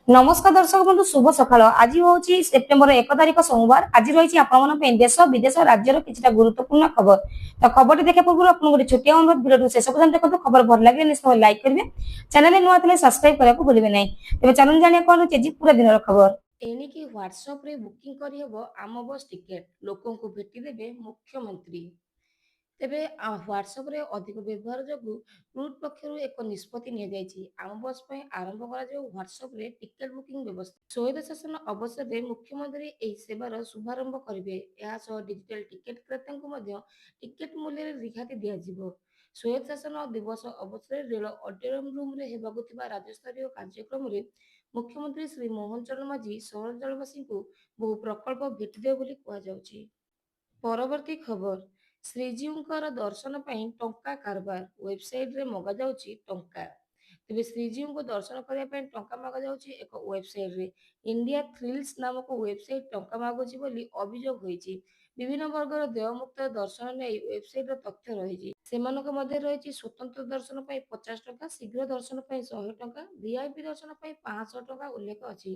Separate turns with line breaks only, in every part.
नमस्कार दर्शक बंधु शुभ सकाळ आज हूँ सेप्टेम्बर 1 तारिख सोमवार। आज रही आपण देश विदेश राज्यर कि गुरुत्वपूर्ण खबर। तो खबर देखा पूर्व आपको गोटे छोटिया अनुरोध भिडियो शेष पर्यटन देखो। खबर भल लगे निश्चय लाइक करेंगे, चैनल नुआ थे सब्सक्राइब करने को भूलें ना। तेज चलूँ जाना कौन रही पूरा दिन खबर। एणिकी व्हाट्सएप रे बुकिंग करहब आम बस टिकेट लोकों को भेटिदेवे मुख्यमंत्री। तेबे WhatsApp रे अधिक व्यवहार जोगु रूट पक्षरु एक निष्पत्ति निया जायछि। आम बस पे आरंभ करा जाऊ WhatsApp रे टिकट बुकिंग व्यवस्था। स्वायत्त शासन अवसर रे मुख्यमंत्री एही सेवार शुभारंभ करिवे। ଏହା ସହ डिजिटल टिकट क्रेताଙ୍କୁ ମଧ୍ୟ टिकट मूल्य ରେ रिहाती दिया जिवो। स्वायत्त शासन दिवस अवसर रेल ऑडिटोरियम रूम रे हेबाकु थिबा राज्यस्तरीय कार्यक्रम रे मुख्यमंत्री श्री मोहन चरण माझी सहरजलवासी को बहु प्रकल्प भेटिदेव बोली कुहा जाउछि। परवर्ती खबर श्रीजीउଙ୍କର दर्शन ପାଇଁ ଟଙ୍କା କାରବାର ୱେବସାଇଟରେ ମଗାଯାଉଛି ଟଙ୍କା। ତେବେ ଶ୍ରୀଜୀଉଙ୍କୁ ଦର୍ଶନ କରିବା ପାଇଁ ଟଙ୍କା ମଗାଯାଉଛି ଏକ ୱେବସାଇଟରେ। ଇଣ୍ଡିଆ ଥ୍ରିଲ୍ସ ନାମକ ୱେବସାଇଟ ଟଙ୍କା ମାଗୁଛି ବୋଲି ଅଭିଯୋଗ ହୋଇଛି। ବିଭିନ୍ନ ବର୍ଗର ଦେୟମୁକ୍ତ ଦର୍ଶନ ନେଇ ୱେବସାଇଟର ତଥ୍ୟ ରହିଛି। ସେମାନଙ୍କ ମଧ୍ୟରେ ରହିଛି ସ୍ୱତନ୍ତ୍ର ଦର୍ଶନ ପାଇଁ 50 ଟଙ୍କା, ଶୀଘ୍ର ଦର୍ଶନ ପାଇଁ 100 ଟଙ୍କା, ଭିଆଇପି ଦର୍ଶନ ପାଇଁ 500 ଟଙ୍କା ଉଲ୍ଲେଖ ଅଛି।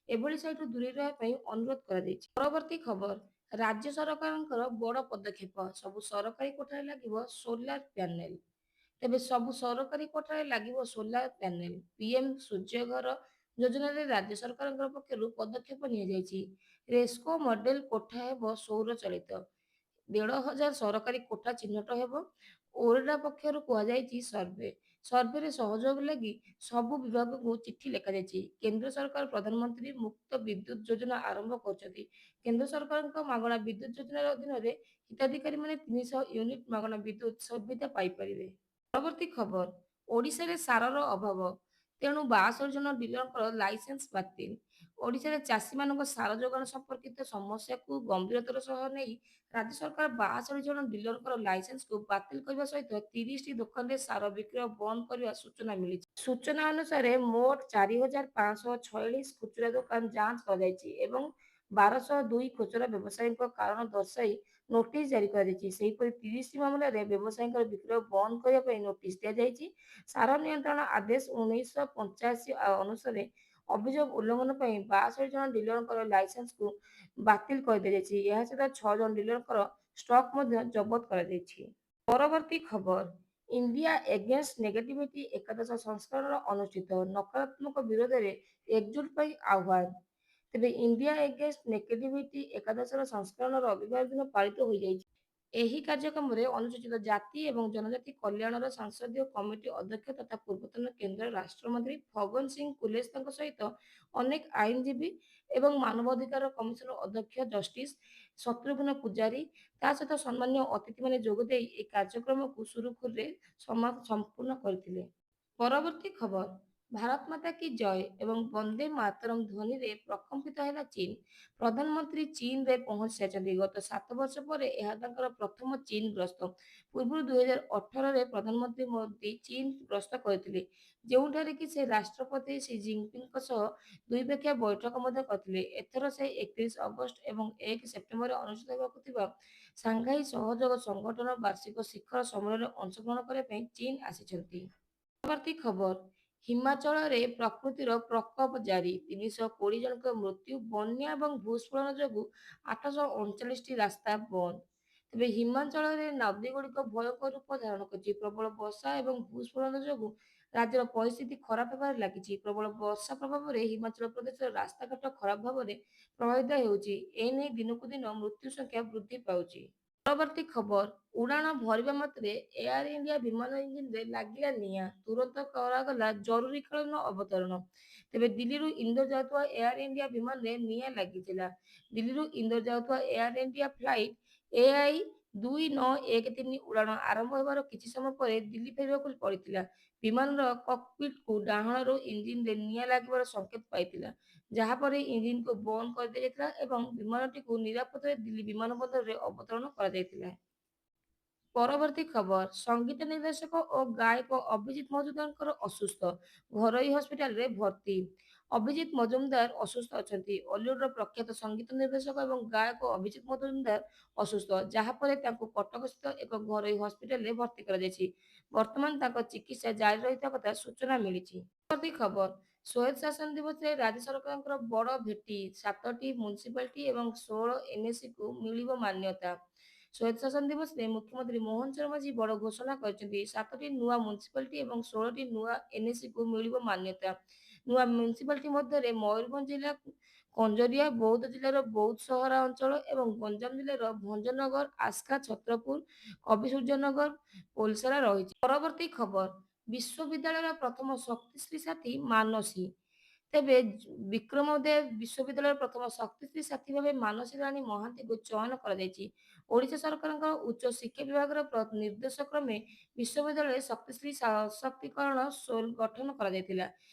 ଏଭଳି ସାଇଟରୁ ଦୂରେଇ ରହିବା ପାଇଁ ଅନୁରୋଧ କରାଯାଇଛି। ପରବର୍ତ୍ତୀ ଖବର राज्य सरकार बड़ पदक्षेप सबु सरकारी कोठार लगे सोलार पैनल। तेबे सबु सरकारी कोठार लगे सोलार पैनल। पीएम सूर्यघर योजना रे राज्य सरकार पक्षर पदक्षेप नि रेस्को मॉडल कोठा हेब सौर चलित। 1,500 सरकारी कोठा चिन्हट हेब। ओरेडा पक्षर कहुଯାଇଛି सर्वे सर्वे सहयोग लगी सबु विभाग को चिट्ठी लिखा जायछि। केंद्र सरकार प्रधानमंत्री मुक्त विद्युत योजना आरंभ कर केंद्र सरकार मागणा विद्युत योजना अधीन हिताधिकारी माने 300 यूनिट मागणा विद्युत सुविधा पाइपर। परवर्ती खबर ओडिशा रे सारर अभाव तेणु 62 जन डीलर लाइसेंस बातिल। ओडिशा रे चाषी मानक सार जोगाण संपर्कित समस्या को गंभीरतर सह नहीं राज्य सरकार 62 जन डीलर लाइसेंस को बातिल करने सहित 30 टी दुकान रे सार विक्रय बंद करने सूचना मिली। सूचना अनुसार मोट 4,546 खुचरा दुकान जांच कर 1202 खुचरा व्यवसायी कारण दर्शाई नोटिस जारी कर 30 मामलें व्यवसायी विक्रय बंद करने नोटिस दि सार नियंत्रण आदेश 1985 अनुसार अभियोग उल्लंघन पर 62 जन डीलर लाइसेंस को बातिल कर दी जाइए। सहित 6 जन डीलर स्टॉक जबत कर। परवर्ती खबर इंडिया एगेन्स्ट नेगेटिविटी एकादश संस्करण अनुष्ठित नकारात्मक विरोध में एकजुट पर आह्वान। तेबे इंडिया एगेन्स्ट नेगेटिविटी एकादश संस्करण रविवार दिन पालित हो जाइए। ଏହି କାର୍ଯ୍ୟକ୍ରମରେ ଅନୁସୂଚିତ ଜାତି ଏବଂ ଜନଜାତି କଲ୍ୟାଣର ସଂସଦୀୟ କମିଟି ଅଧ୍ୟକ୍ଷ ତଥା ପୂର୍ବତନ କେନ୍ଦ୍ର ରାଷ୍ଟ୍ରମନ୍ତ୍ରୀ ଫଗନ ସିଂ କୁଲେଶଙ୍କ ସହିତ ଅନେକ ଆଇନଜୀବୀ ଏବଂ ମାନବାଧିକାର କମିଶନ ଅଧ୍ୟକ୍ଷ ଜଷ୍ଟିସ ଶତ୍ରୁଘ୍ନ ପୂଜାରୀ ତା ସହିତ ସମ୍ମାନୀୟ ଅତିଥିମାନେ ଯୋଗଦେଇ ଏହି କାର୍ଯ୍ୟକ୍ରମକୁ ସୁରୁଖୁରୁରେ ସମ୍ପୂର୍ଣ୍ଣ କରିଥିଲେ। ପରବର୍ତ୍ତୀ ଖବର ଭାରତ ମାତା କି ଜୟ ଏବଂ ବନ୍ଦେ ମାତରମ୍ ଧ୍ୱନିରେ ପ୍ରକମ୍ପିତ ହେଲା ଚୀନ। ପ୍ରଧାନମନ୍ତ୍ରୀ ଚୀନରେ ପହଞ୍ଚି ସାରିଛନ୍ତି। ଗତ 7 ବର୍ଷ ପରେ ଏହା ତାଙ୍କର ପ୍ରଥମ ଚୀନ ଗସ୍ତ। ପୂର୍ବରୁ 2018ରେ ପ୍ରଧାନମନ୍ତ୍ରୀ ମୋଦି ଚୀନ ଗସ୍ତ କରିଥିଲେ, ଯେଉଁଠାରେ କି ସେ ରାଷ୍ଟ୍ରପତି ସି ଜିନପିଙ୍ଗଙ୍କ ସହ ଦ୍ୱିପକ୍ଷୀୟ ବୈଠକ ମଧ୍ୟ କରିଥିଲେ। ଏଥର ସେ 31 ଅଗଷ୍ଟ ଏବଂ 1 ସେପ୍ଟେମ୍ବରରେ ଅନୁଷ୍ଠିତ ହେବାକୁ ଥିବା ସାଂଘାଇ ସହଯୋଗ ସଂଗଠନ ବାର୍ଷିକ ଶିଖର ସମ୍ମିଳନୀରେ ଅଂଶଗ୍ରହଣ କରିବା ପାଇଁ ଚୀନ ଆସିଛନ୍ତି। ପରବର୍ତ୍ତୀ ଖବର ହିମାଚଳରେ ପ୍ରକୃତିର ପ୍ରକୋପ ଜାରି 320 ଜଣଙ୍କ ମୃତ୍ୟୁ ବନ୍ୟା ଏବଂ ଭୂସ୍ଖଳନ ଯୋଗୁଁ 839ଟି ରାସ୍ତା ବନ୍ଦ। ତେବେ ହିମାଚଳରେ ନଦୀଗୁଡ଼ିକ ଭୟଙ୍କର ରୂପ ଧାରଣ କରିଛି। ପ୍ରବଳ ବର୍ଷା ଏବଂ ଭୂସ୍ଖଳନ ଯୋଗୁଁ ରାଜ୍ୟର ପରିସ୍ଥିତି ଖରାପ ହେବାରେ ଲାଗିଛି। ପ୍ରବଳ ବର୍ଷା ପ୍ରଭାବରେ ହିମାଚଳ ପ୍ରଦେଶର ରାସ୍ତାଘାଟ ଖରାପ ଭାବରେ ପ୍ରଭାବିତ ହେଉଛି। ଏନେଇ ଦିନକୁ ଦିନ ମୃତ୍ୟୁ ସଂଖ୍ୟା ବୃଦ୍ଧି ପାଉଛି। ପରବର୍ତ୍ତୀ ଖବର ଉଡ଼ାଣ ଭରିବା ମାତ୍ରେ ଏୟାର ଇଣ୍ଡିଆ ବିମାନ ଇଞ୍ଜିନରେ ଲାଗିଲା ନିଆଁ, ତୁରନ୍ତ କରାଗଲା ଜରୁରୀକାଳୀନ ଅବତରଣ। ତେବେ ଦିଲ୍ଲୀରୁ ଇନ୍ଦୋର ଯାଉଥିବା ଏୟାର ଇଣ୍ଡିଆ ବିମାନରେ ନିଆଁ ଲାଗିଥିଲା। ଦିଲ୍ଲୀରୁ ଇନ୍ଦୋର ଯାଉଥିବା ଏୟାର ଇଣ୍ଡିଆ ଫ୍ଲାଇଟ୍ AI 2913 ଉଡ଼ାଣ ଆରମ୍ଭ ହେବାର କିଛି ସମୟ ପରେ ଦିଲ୍ଲୀ ଫେରିବାକୁ ପଡ଼ିଥିଲା। ବିମାନର କକପିଟକୁ ଡାହାଣରୁ ଇଞ୍ଜିନରେ ନିଆଁ ଲାଗିବାର ସଂକେତ ପାଇଥିଲା, ଯାହାପରେ ଇଞ୍ଜିନକୁ ବନ୍ଦ କରିଦିଆଯାଇଥିଲା ଏବଂ ବିମାନଟିକୁ ନିରାପଦରେ ଦିଲ୍ଲୀ ବିମାନବନ୍ଦରରେ ଅବତରଣ କରାଯାଇଥିଲା। ପରବର୍ତ୍ତୀ ଖବର ସଙ୍ଗୀତ ନିର୍ଦ୍ଦେଶକ ଓ ଗାୟକ ଅଭିଜିତ ମଜୁମଦାର ଅସୁସ୍ଥ, ଘରୋଇ ହସ୍ପିଟାଲରେ ଭର୍ତ୍ତି। ଅଭିଜିତ ମଜୁମଦାର ଅସୁସ୍ଥ ଅଛନ୍ତି। ଅଲିଉଡର ପ୍ରଖ୍ୟାତ ସଙ୍ଗୀତ ନିର୍ଦ୍ଦେଶକ ଏବଂ ଗାୟକ ଅଭିଜିତ ମଜୁମଦାର ଅସୁସ୍ଥ, ଯାହାପରେ ତାଙ୍କୁ କଟକସ୍ଥିତ ଏକ ଘରୋଇ ହସ୍ପିଟାଲରେ ଭର୍ତ୍ତି କରାଯାଇଛି। ବର୍ତ୍ତମାନ ତାଙ୍କ ଚିକିତ୍ସା ଜାରି ରହିଥିବା କଥା ସୂଚନା ମିଳିଛି। ପରବର୍ତ୍ତୀ ଖବର ସ୍ୱାୟତ୍ତ ଶାସନ ଦିବସରେ ରାଜ୍ୟ ସରକାରଙ୍କର ବଡ଼ ଭେଟି 7ଟି ମ୍ୟୁନିସିପାଲିଟି ଏବଂ 16 ଏନ୍ଏସିକୁ ମିଳିବ ମାନ୍ୟତା। ସ୍ୱାୟତ୍ତ ଶାସନ ଦିବସରେ ମୁଖ୍ୟମନ୍ତ୍ରୀ ମୋହନ ଚରଣ ମାଝୀ ବଡ଼ ଘୋଷଣା କରିଛନ୍ତି 7ଟି ନୂଆ ମ୍ୟୁନିସିପାଲିଟି ଏବଂ 16ଟି ନୂଆ ଏନ୍ଏସିକୁ ମିଳିବ ମାନ୍ୟତା। ନୂଆ ମ୍ୟୁନିସିପାଲିଟି ମଧ୍ୟରେ ମୟୂରଭଞ୍ଜ ଜିଲ୍ଲା କଞ୍ଜରିଆ, ବୌଦ୍ଧ ଜିଲ୍ଲାର ବୌଦ୍ଧ ସହରାଞ୍ଚଳ ଏବଂ ଗଞ୍ଜାମ ଜିଲ୍ଲାର ଭଞ୍ଜନଗର, ଆସ୍କା, ଛତ୍ରପୁର, କବିସୂର୍ଯ୍ୟନଗର, ପୋଲସରା ରହିଛି। ପରବର୍ତ୍ତୀ ଖବର ବିଶ୍ୱବିଦ୍ୟାଳୟର ପ୍ରଥମ ଶକ୍ତିଶ୍ରୀ ସାଥୀ ମାନସୀ। ତେବେ ବିକ୍ରମୋଦୟ ବିଶ୍ୱବିଦ୍ୟାଳୟର ପ୍ରଥମ ଶକ୍ତିଶ୍ରୀ ସାଥୀ ଭାବେ ମାନସୀ ରାଣୀ ମହାନ୍ତିଙ୍କୁ ଚୟନ କରାଯାଇଛି। ଓଡ଼ିଶା ସରକାରଙ୍କ ଉଚ୍ଚ ଶିକ୍ଷା ବିଭାଗର ନିର୍ଦ୍ଦେଶ କ୍ରମେ ବିଶ୍ୱବିଦ୍ୟାଳୟରେ ଶକ୍ତିଶ୍ରୀ ସଶକ୍ତିକରଣ ସେଲ୍ ଗଠନ କରାଯାଇଥିଲା।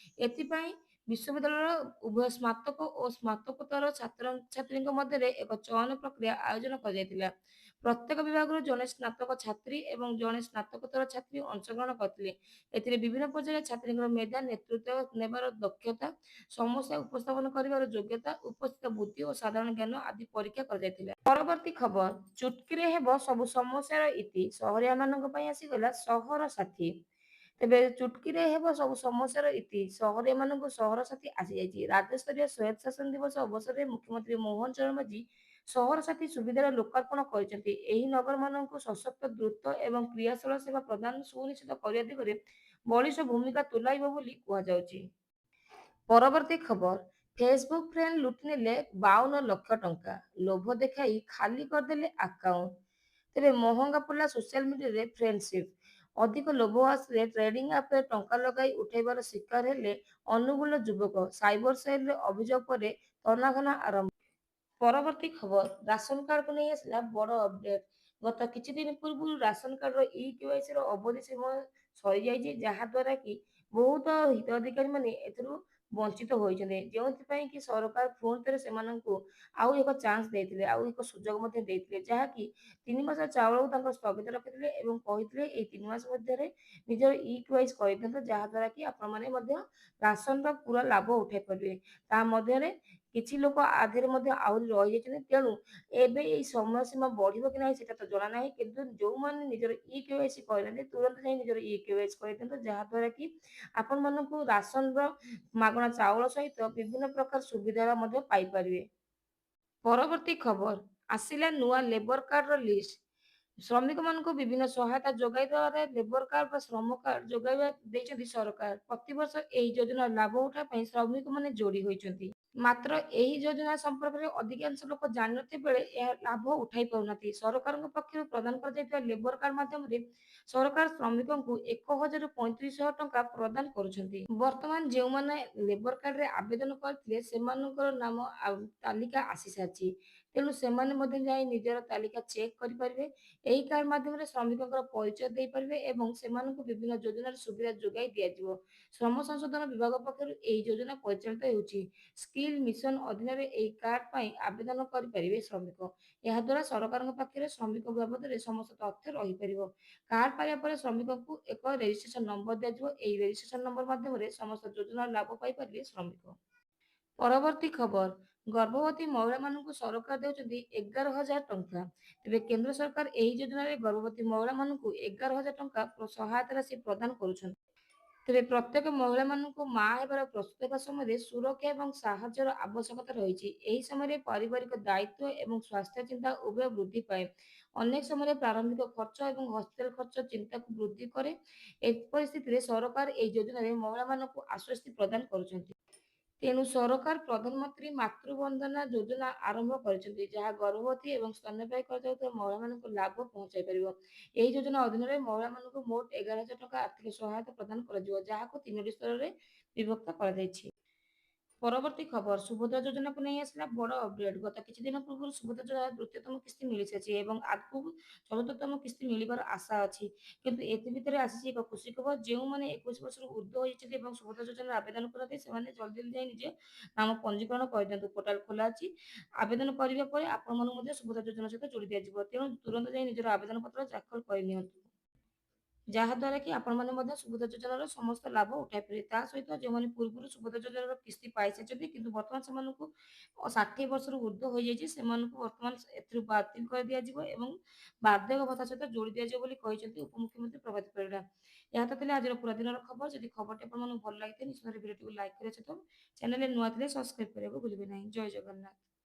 ଏଥିପାଇଁ ବିଶ୍ୱବିଦ୍ୟାଳୟର ଉଭୟ ସ୍ନାତକ ଓ ସ୍ନାତକୋତ୍ତର ଛାତ୍ରଛାତ୍ରୀଙ୍କ ମଧ୍ୟରେ ଏକ ଚୟନ ପ୍ରକ୍ରିୟା ଆୟୋଜନ କରାଯାଇଥିଲା। ପ୍ରତ୍ୟେକ ବିଭାଗରୁ ଜଣେ ସ୍ନାତକ ଛାତ୍ରୀ ଏବଂ ଜଣେ ସ୍ନାତକୋତ୍ତର ଛାତ୍ରୀ ଅଂଶଗ୍ରହଣ କରିଥିଲେ। ଏଥିରେ ବିଭିନ୍ନ ପର୍ଯ୍ୟାୟରେ ଛାତ୍ରୀଙ୍କର ମେଧା, ନେତୃତ୍ୱ ନେବାର ଦକ୍ଷତା, ସମସ୍ୟା ଉପସ୍ଥାପନ କରିବାର ଯୋଗ୍ୟତା, ଉପସ୍ଥିତ ବୁଦ୍ଧି ଓ ସାଧାରଣ ଜ୍ଞାନ ଆଦି ପରୀକ୍ଷା କରାଯାଇଥିଲା। ପରବର୍ତ୍ତୀ ଖବର ଚୁଟକିରେ ହେବ ସବୁ ସମସ୍ୟାର ଇତି। ସହରିଆମାନଙ୍କ ପାଇଁ ଆସିଗଲା ସହର ସାଥୀ। ତେବେ ଚୁଟକିରେ ହେବ ସବୁ ସମସ୍ୟାର ଇତି। ସହରିଆମାନଙ୍କୁ ସହର ସାଥୀ ଆସିଯାଇଛି। ରାଜ୍ୟସ୍ତରୀୟ ସ୍ୱାୟତ୍ତ ଶାସନ ଦିବସ ଅବସରରେ ମୁଖ୍ୟମନ୍ତ୍ରୀ ମୋହନ ଚରଣ ମାଝୀ ସହର ସାଥୀ ସୁବିଧାର ଲୋକାର୍ପଣ କରିଛନ୍ତି। ଏହି ନଗରମାନଙ୍କୁ ସଶକ୍ତ, ଦ୍ରୁତ ଏବଂ କ୍ରିୟାଶୀଳ ସେବା ପ୍ରଦାନ ସୁନିଶ୍ଚିତ କରିବା ଦିଗରେ ବଳିଷ୍ଠ ଭୂମିକା ତୁଲାଇବ ବୋଲି କୁହାଯାଉଛି। ପରବର୍ତ୍ତୀ ଖବର ଫେସବୁକ୍ ଫ୍ରେଣ୍ଡ ଲୁଟିନେଲେ 52 ଲକ୍ଷ ଟଙ୍କା। ଲୋଭ ଦେଖାଇ ଖାଲି କରିଦେଲେ ଆକାଉଣ୍ଟ। ତେବେ ମହଙ୍ଗା ପଡ଼ିଲା ସୋସିଆଲ ମିଡିଆରେ ଫ୍ରେଣ୍ଡସିପ୍। ଅଧିକ ଲୋଭ ଆଶରେ ଟ୍ରେଡିଂ ଆପ୍ରେ ଟଙ୍କା ଲଗାଇ ଉଠାଇବାର ଶିକାର ହେଲେ ଅନୁଗୁଳ ଯୁବକ। ସାଇବର ସେଲରେ ଅଭିଯୋଗ ପରେ ତନାଘନା ଆରମ୍ଭ। ପରବର୍ତ୍ତୀ ଖବର ରାସନ କାର୍ଡକୁ ନେଇ ଆସିଲା ବଡ଼ ଅପଡେଟ୍। ଗତ କିଛି ଦିନ ପୂର୍ବରୁ ରାସନ କାର୍ଡର ଇ-କେୱାଇସିର ଅବଧି ସମୟ ସରିଯାଇଛି, ଯାହାଦ୍ୱାରା କି ବହୁତ ହିତାଧିକାରୀମାନେ ଏଥିରୁ ବଞ୍ଚିତ ହୋଇଛନ୍ତି। ଯେଉଁଥିପାଇଁ କି ସରକାର ପୁଣି ଥରେ ସେମାନଙ୍କୁ ଆଉ ଏକ ଚାନ୍ସ ଦେଇଥିଲେ, ଆଉ ଏକ ସୁଯୋଗ ମଧ୍ୟ ଦେଇଥିଲେ, ଯାହାକି 3 ମାସ ଚାଉଳକୁ ତାଙ୍କର ସ୍ଥଗିତ ରଖିଥିଲେ ଏବଂ କହିଥିଲେ ଏଇ 3 ମାସ ମଧ୍ୟରେ ନିଜର ଇ-କେୱାଇସି କରିଦିଅନ୍ତୁ, ଯାହାଦ୍ୱାରା କି ଆପଣମାନେ ମଧ୍ୟ ରାସନର ପୁରା ଲାଭ ଉଠାଇ ପାରିବେ। ତା ମଧ୍ୟରେ କିଛି ଲୋକ ଆଧିରେ ମଧ୍ୟ ଆହୁରି ରହିଯାଇଛନ୍ତି। ତେଣୁ ଏବେ ଏଇ ସମୟ ସୀମା ବଢ଼ିବ କି ନାହିଁ ସେଟା ତ ଜଣା ନାହିଁ, କିନ୍ତୁ ଯେଉଁମାନେ ନିଜର ଇ-କେୱାଇସି କରିନାହାନ୍ତି ତୁରନ୍ତ ଯାଇ ନିଜର ଇ-କେୱାଇସି କରିଦିଅନ୍ତୁ, ଯାହାଦ୍ୱାରା କି ଆପଣମାନଙ୍କୁ ରାସନର ମାଗଣା ଚାଉଳ ସହିତ ବିଭିନ୍ନ ପ୍ରକାର ସୁବିଧା ମଧ୍ୟ ପାଇପାରିବେ। ପରବର୍ତ୍ତୀ ଖବର ଆସିଲା ନୂଆ ଲେବର କାର୍ଡର ଲିଷ୍ଟ। ଶ୍ରମିକମାନଙ୍କୁ ବିଭିନ୍ନ ସହାୟତା ଯୋଗାଇ ଦେବାରେ ଲେବର କାର୍ଡ ବା ଶ୍ରମ କାର୍ଡ ଯୋଗାଇବା ଦେଇଛନ୍ତି ସରକାର। ପ୍ରତିବର୍ଷ ଏହି ଯୋଜନାର ଲାଭ ଉଠାଇବା ପାଇଁ ଶ୍ରମିକମାନେ ଯୋଡ଼ି ହୋଇଛନ୍ତି। ମାତ୍ର ଏହି ଯୋଜନା ସମ୍ପର୍କରେ ଅଧିକାଂଶ ଲୋକ ଜାଣିନଥିବା ବେଳେ ଏହା ଲାଭ ଉଠାଇ ପାରୁନାହାନ୍ତି। ସରକାରଙ୍କ ପକ୍ଷରୁ ପ୍ରଦାନ କରାଯାଇଥିବା ଲେବର କାର୍ଡ ମାଧ୍ୟମରେ ସରକାର ଶ୍ରମିକଙ୍କୁ 1000ରୁ 3500 ଟଙ୍କା ପ୍ରଦାନ କରୁଛନ୍ତି। ବର୍ତ୍ତମାନ ଯେଉଁମାନେ ଲେବର କାର୍ଡରେ ଆବେଦନ କରିଥିଲେ ସେମାନଙ୍କର ନାମ ତାଲିକା ଆସିସାରିଛି। ତେଣୁ ସେମାନେ ମଧ୍ୟ ଯାଇ ନିଜର ତାଲିକା ଚେକ୍ କରିପାରିବେ। ଏହି କାର୍ଡ ମାଧ୍ୟମରେ ଶ୍ରମିକଙ୍କର ପରିଚୟ ଦେଇପାରିବେ ଏବଂ ସେମାନଙ୍କୁ ବିଭିନ୍ନ ଯୋଜନାର ସୁବିଧା ଯୋଗାଇ ଦିଆଯିବ। ଶ୍ରମ ସଂଶୋଧନ ବିଭାଗ ପକ୍ଷରୁ ଏହି ଯୋଜନା ପରିଚାଳିତ ହେଉଛି। ସ୍କିଲ୍ ମିଶନ ଅଧୀନରେ ଏହି କାର୍ଡ ପାଇଁ ଆବେଦନ କରିପାରିବେ ଶ୍ରମିକ। ଏହାଦ୍ୱାରା ସରକାରଙ୍କ ପାଖରେ ଶ୍ରମିକ ବାବଦରେ ସମସ୍ତ ତଥ୍ୟ ରହିପାରିବ। କାର୍ଡ ପାଇବା ପରେ ଶ୍ରମିକଙ୍କୁ ଏକ ରେଜିଷ୍ଟ୍ରେସନ ନମ୍ବର ଦିଆଯିବ। ଏହି ରେଜିଷ୍ଟ୍ରେସନ ନମ୍ବର ମାଧ୍ୟମରେ ସମସ୍ତ ଯୋଜନାର ଲାଭ ପାଇପାରିବେ ଶ୍ରମିକ। ପରବର୍ତ୍ତୀ ଖବର ଗର୍ଭବତୀ ମହିଳାମାନଙ୍କୁ ସରକାର ଦେଉଛନ୍ତି 11,000 ଟଙ୍କା। ତେବେ କେନ୍ଦ୍ର ସରକାର ଏହି ଯୋଜନାରେ ଗର୍ଭବତୀ ମହିଳାମାନଙ୍କୁ 11,000 ଟଙ୍କା ସହାୟତା ରାଶି ପ୍ରଦାନ କରୁଛନ୍ତି। ତେବେ ପ୍ରତ୍ୟେକ ମହିଳାମାନଙ୍କୁ ମା ହେବାର ପ୍ରସ୍ତୁତ ହେବା ସମୟରେ ସୁରକ୍ଷା ଏବଂ ସାହାଯ୍ୟର ଆବଶ୍ୟକତା ରହିଛି। ଏହି ସମୟରେ ପାରିବାରିକ ଦାୟିତ୍ୱ ଏବଂ ସ୍ୱାସ୍ଥ୍ୟ ଚିନ୍ତା ଉଭୟ ବୃଦ୍ଧି ପାଏ। ଅନେକ ସମୟରେ ପ୍ରାରମ୍ଭିକ ଖର୍ଚ୍ଚ ଏବଂ ହସ୍ପିଟାଲ ଖର୍ଚ୍ଚ ଚିନ୍ତାକୁ ବୃଦ୍ଧି କରେ। ଏ ପରିସ୍ଥିତିରେ ସରକାର ଏହି ଯୋଜନାରେ ମହିଳାମାନଙ୍କୁ ଆଶ୍ୱସ୍ତି ପ୍ରଦାନ କରୁଛନ୍ତି। ତେଣୁ ସରକାର ପ୍ରଧାନମନ୍ତ୍ରୀ ମାତୃବନ୍ଦନା ଯୋଜନା ଆରମ୍ଭ କରିଛନ୍ତି, ଯାହା ଗର୍ଭବତୀ ଏବଂ ସ୍ତନ୍ୟପାୟୀ କରାଯାଉଥିବା ମହିଳାମାନଙ୍କୁ ଲାଭ ପହଞ୍ଚାଇ ପାରିବ। ଏହି ଯୋଜନା ଅଧୀନରେ ମହିଳାମାନଙ୍କୁ ମୋଟ 11,000 ଟଙ୍କା ଆର୍ଥିକ ସହାୟତା ପ୍ରଦାନ କରାଯିବ, ଯାହାକୁ 3ଟି ସ୍ତରରେ ବିଭକ୍ତ କରାଯାଇଛି। ପରବର୍ତ୍ତୀ ଖବର ସୁଭଦ୍ରା ଯୋଜନାକୁ ନେଇ ଆସିଲା ବଡ଼ ଅପଡେଟ୍। ଗତ କିଛି ଦିନ ପୂର୍ବରୁ ସୁଭଦ୍ରା ଯୋଜନାର ତୃତୀୟତମ କିସ୍ତି ମିଳିସାରିଛି ଏବଂ ଆଗକୁ ଚତୁର୍ଥତମ କିସ୍ତି ମିଳିବାର ଆଶା ଅଛି। କିନ୍ତୁ ଏଥି ଭିତରେ ଆସିଛି ଏକ ଖୁସି ଖବର, ଯେଉଁମାନେ 21 ବର୍ଷରୁ ଉର୍ଦ୍ଧ୍ୱ ହୋଇଛନ୍ତି ଏବଂ ସୁଭଦ୍ରା ଯୋଜନାରେ ଆବେଦନ କରନ୍ତି ସେମାନେ ଜଲ୍ଦି ଜଲ୍ଦି ଯାଇ ନିଜ ନାମ ପଞ୍ଜୀକରଣ କରିଦିଅନ୍ତୁ। ପୋର୍ଟାଲ ଖୋଲା ଅଛି। ଆବେଦନ କରିବା ପରେ ଆପଣମାନଙ୍କୁ ମଧ୍ୟ ସୁଭଦ୍ରା ଯୋଜନା ସହିତ ଯୋଡ଼ି ଦିଆଯିବ। ତେଣୁ ତୁରନ୍ତ ଯାଇ ନିଜର ଆବେଦନ ପତ୍ର ଦାଖଲ କରିନିଅନ୍ତୁ, ଯାହାଦ୍ୱାରା କି ଆପଣମାନେ ମଧ୍ୟ ସୁଭଦ୍ରା ଯୋଜନାର ସମସ୍ତ ଲାଭ ଉଠାଇ ପାରିବେ। ତା ସହିତ ଯେଉଁମାନେ ପୂର୍ବରୁ ସୁଭଦ୍ରା ଯୋଜନାର କିସ୍ତି ପାଇସାରିଛନ୍ତି କିନ୍ତୁ ବର୍ତ୍ତମାନ ସେମାନଙ୍କୁ 60 ବର୍ଷରୁ ଉର୍ଦ୍ଧ୍ୱ ହୋଇଯାଇଛି, ସେମାନଙ୍କୁ ବର୍ତ୍ତମାନ ଏଥିରୁ ବାତିଲ କରିଦିଆଯିବ ଏବଂ ବାର୍ଦ୍ଧକ୍ୟ ଭତ୍ତା ସହିତ ଯୋଡ଼ି ଦିଆଯିବ ବୋଲି କହିଛନ୍ତି ଉପମୁଖ୍ୟମନ୍ତ୍ରୀ ପ୍ରଭାତ ପରିଡ଼ା। ଏହା ତ ଥିଲା ଆଜିର ପୁରା ଦିନର ଖବର। ଯଦି ଖବରଟି ଆପଣମାନଙ୍କୁ ଭଲ ଲାଗିଥାଏ ନିଶ୍ଚିତ ଭିଡ଼ିଓଟିକୁ ଲାଇକ୍ କରିବା ସହିତ ଚ୍ୟାନେଲରେ ନୂଆ ଥିଲେ ସବସ୍କ୍ରାଇବ କରିବାକୁ ଭୁଲିବେ ନାହିଁ। ଜୟ ଜଗନ୍ନାଥ।